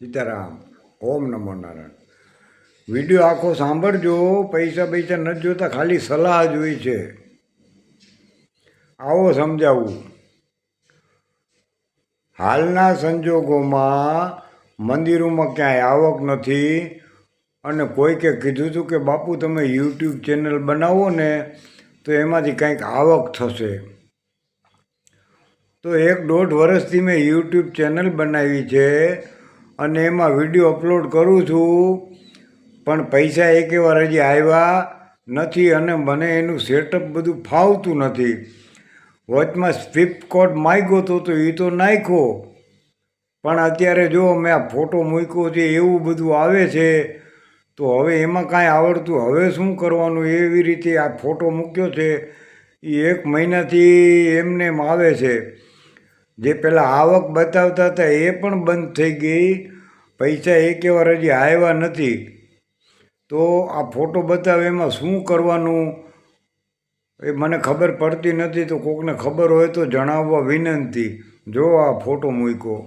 સીતારામ. ઓમ નમો Narayan. Video આખો સાંભળજો. પૈસા પૈસા નથી જોતા, ખાલી સલાહ જોઈ છે. આવો સમજાવું. હાલના સંજોગોમાં મંદિરોમાં ક્યાંય આવક નથી અને કોઈકે કીધું હતું કે બાપુ તમે યુટ્યુબ ચેનલ બનાવો ને તો એમાંથી કંઈક આવક થશે. તો 1-1.5 વર્ષથી મેં યુટ્યુબ ચેનલ બનાવી છે અને એમાં વિડીયો અપલોડ કરું છું, પણ પૈસા એકે વાર હજી આવ્યા નથી અને મને એનું સેટઅપ બધું ફાવતું નથી. વચમાં સ્વિફ્ટ કોડ માગ્યો તો એ તો નાખ્યો, પણ અત્યારે જો મેં આ ફોટો મૂક્યો છે એવું બધું આવે છે. તો હવે એમાં કાંઈ આવડતું, હવે શું કરવાનું એવી રીતે આ ફોટો મૂક્યો છે એ 1 મહિનાથી એમને એમ આવે છે. જે પહેલાં આવક બતાવતા હતા એ પણ બંધ થઈ ગઈ, પૈસા એકે વાર હજી આવ્યા નથી. તો આ ફોટો બતાવે એમાં શું કરવાનું એ મને ખબર પડતી નથી. તો કોકને ખબર હોય તો જણાવવા વિનંતી. જો આ ફોટો મૂક્યો.